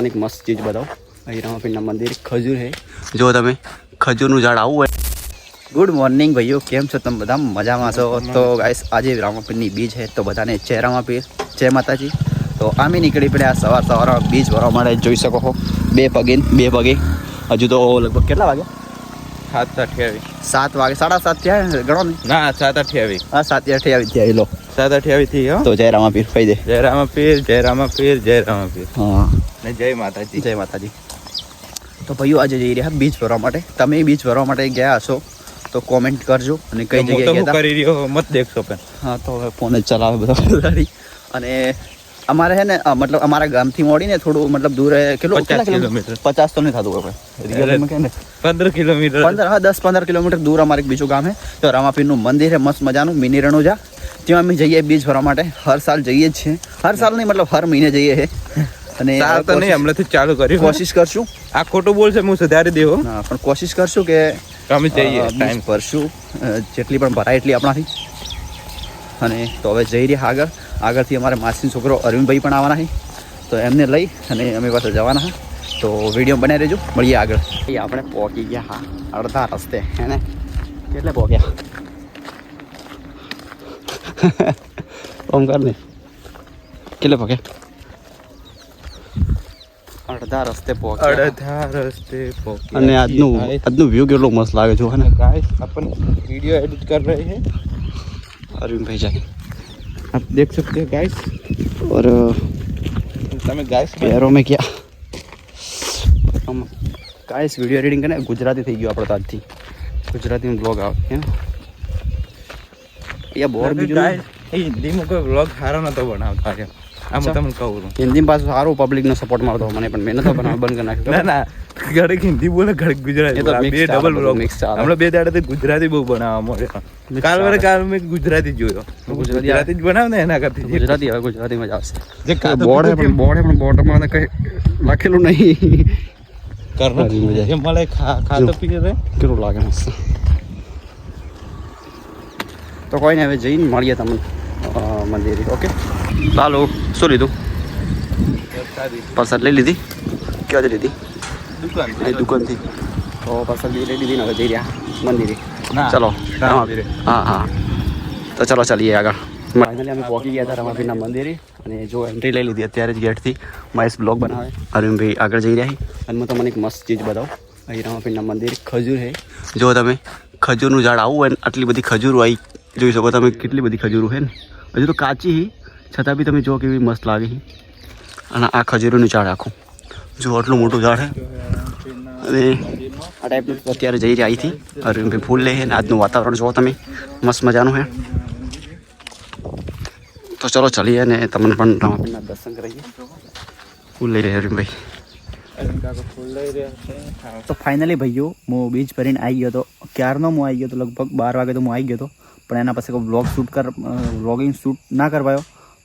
તમને એક મસ્ત ચીજ બતાવું. અહીં રામાપીરના મંદિર ખજૂર છે. જો તમે ખજૂરનું ઝાડ આવું હોય. ગુડ મોર્નિંગ ભાઈઓ, કેમ છો તમે? બધા મજામાં છો? તો ગાઈસ આજે રામાપીરની બીજ છે, તો બધાને જય રામાપીર, જય માતાજી. તો આમે નીકળી પડ્યા સવારમાં બીજ ભરવા માટે. જોઈ શકો છો 2 પગે. હજુ તો લગભગ કેટલા વાગે? 7 વાગે 7:30 થયા ગણો ને. ના 7:28. હા 7:28 થયા. લો 7:28 થી હો. તો જય રામાપીર કહી દે. જય રામાપીર, જય રામાપીર, જય રામાપીર. હા ને જય માતાજી. જય માતાજી. તો ભાઈઓ આજે જઈ રહ્યા બીજ ભરવા માટે. તમે બીજ ભરવા માટે ગયા હશો તો કોમેન્ટ કરજો અને કઈ જગ્યાએ ગયા હતા. કરી રહ્યો મત દેખશો પણ. હા તો હવે ફોન જ ચલાવે બધા. અને અમારે છે ને મતલબ અમારા ગામથી મોડીને થોડું મતલબ દૂર કેટલું 50 કિલોમીટર. 50 તો નહીં થતું હવે. 15 કિલોમીટર. 10-15 કિલોમીટર દૂર અમારે એક બીજું ગામ છે. તો રામાપીરનું મંદિર છે મસ્ત મજાનું, મિની રણુજા. ત્યાં અમે જઈએ બીજ ભરવા માટે. હર સાલ જઈએ જ છીએ. હર સાલ નહીં મતલબ હર મહિને જઈએ છે. અને સાલ તો નહીં, હમણાંથી ચાલુ કર્યું. કોશિશ કરશું. આ ખોટું બોલશે હું સુધારી દેવો. હા પણ કોશિશ કરશું કે અમે જઈએ ટાઈમ ભરશું જેટલી પણ ભરાય એટલી આપણાથી. અને તો હવે જઈ રહ્યા આગળથી અમારે માસીનો છોકરો અરવિંદભાઈ પણ આવવાના છે. તો એમને લઈ અને અમે પાસે જવાના છે. તો વિડીયો બનાવી રહેજો, મળીએ આગળ. આપણે પહોંચી ગયા હા અડધા રસ્તે હે ને. કેટલે પહોંચ્યા? ઓમ કર ને કેટલે પહોંચ્યા? અડધા રસ્તે પહોંચ્યા. અને આજનું વ્યૂ કેટલો મસ્ત લાગે છે હે ને. गाइस अपन वीडियो एडिट कर रहे हैं. अरविंद भाई जान आप देख सकते हो गाइस. और તમે ગાइस पैरों में क्या हम गाइस वीडियो एडिटिंग करने गुजराती થઈ ગયો આપણો આજથી. ગુજરાતીમાં બ્લોગ આવે હે ને. યા બોર બીજું ગાइस હિન્દીમાં કોઈ વ્લોગ સારો નતો બનાવતો આજે. આમ તમને કહું હિન્દીમાં પાછું સારું પબ્લિકનો સપોર્ટ મળતો મને, પણ મહેનત બનાવ બંધ કરી નાખ્યો. ના ઘડીક હિન્દી બોલે ઘડીક ગુજરાતી. બે ડબલ વ્લોગ મિક્સ ચાલે. હમણાં 2 દાડા ગુજરાતી બહુ બનાવવા મળ્યો. કાલ મેં ગુજરાતી જોયો. ગુજરાતી જ બનાવ ને એના કરતી ગુજરાતી હવે ગુજરાતીમાં જ આવશે. જે બોર્ડ હે પણ બોર્ડમાં કઈ લખેલું નહીં. કરવું જે મળે ખાતો પીએ રે. કેવું લાગે મસ્ત. તો કોઈ ને હવે જઈને મળીએ તમને મંદિરે. ઓકે ચાલો. શું લીધું? પ્રસાદ લઈ લીધી? ક્યાંથી લીધી? દુકાનથી. તો પ્રસાદ લઈ લીધી ને હવે જઈ રહ્યા મંદિરે. ચલો હા તો ચલો ચાલીએ આગળ. ફાઇનલી અમે પહોંચી ગયા હતા રામાપીરના મંદિરે અને જો એન્ટ્રી લઈ લીધી અત્યારે જ ગેટથી. મહેશ બ્લોગ બનાવે. અરવિંદભાઈ આગળ જઈ રહ્યા અને હું તમને એક મસ્ત ચીજ બતાવું. અહીં રામાપીરના મંદિર ખજૂર છે. જો તમે ખજૂરનું ઝાડ આવું હોય ને આટલી બધી ખજૂર આવી જોઈ શકો તમે. કેટલી બધી ખજૂરો છે ને. હજુ તો કાચી છતાં બી તમે જો કેવી મસ્ત લાગે. અને આ ખજૂરોનું ઝાડ આખું જો આટલું મોટું ઝાડ છે. અને આ ટાઈપનું અત્યારે જઈ રહ્યા અહીંથી અરવિંદભાઈ ફૂલ લે છે ને આજનું વાતાવરણ જુઓ તમે મસ્ત મજાનું છે. તો ચલો ચાલીએ અને તમને પણ રામાપીરના દર્શન કરીએ. ફૂલ લઈ રહ્યા અરવિંદભાઈ. તો ફાઇનલી ભાઈઓ હું બીચ ભરીને આવી ગયો હતો. ક્યારનો હું આવી ગયો હતો, લગભગ 12 વાગે તો હું આવી ગયો હતો. પણ એના પછી કોઈ વ્લોગિંગ શૂટ ના કરવાયો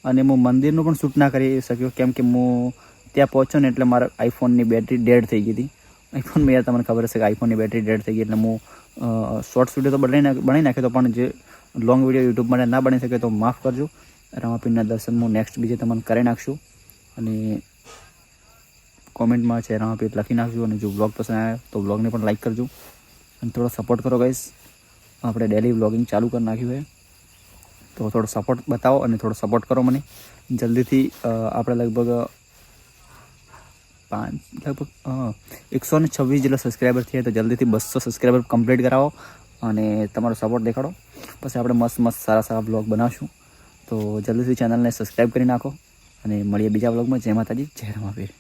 અને હું મંદિરનું પણ શૂટ ના કરી શક્યો કેમ કે હું ત્યાં પહોંચ્યો ને એટલે મારા આઈફોનની બેટરી ડેડ થઈ ગઈ હતી. આઈફોનમાં યાર તમને ખબર હશે કે આઈફોનની બેટરી ડેડ થઈ ગઈ એટલે હું શોર્ટ્સ વિડીયો તો બનાવી નાખ્યો તો પણ જે લોંગ વિડીયો યુટ્યુબ માટે ના બની શકે તો માફ કરજો. રામાપીરના દર્શન હું નેક્સ્ટ બીજે તમને કરી નાખશું અને કોમેન્ટમાં છે રામાપીર લખી નાખજો. અને જો બ્લોગ પસંદ આવે તો બ્લોગને પણ લાઈક કરજો અને થોડો સપોર્ટ કરો ગાઈસ. આપણે ડેલી વ્લોગિંગ ચાલુ કરી નાખ્યું છે તો થોડો સપોર્ટ બતાવો અને થોડો સપોર્ટ કરો મને જલ્દીથી. આપણે લગભગ 126 જેટલા સબસ્ક્રાઈબર થયા તો જલ્દીથી 200 સબસ્ક્રાઈબર કમ્પ્લીટ કરાવો અને તમારો સપોર્ટ દેખાડો. પછી આપણે મસ્ત સારા વ્લોગ બનાવશું. તો જલ્દીથી ચેનલને સબસ્ક્રાઈબ કરી નાખો અને મળીએ બીજા વ્લોગમાં. જય માતાજી, જય રામાપીર.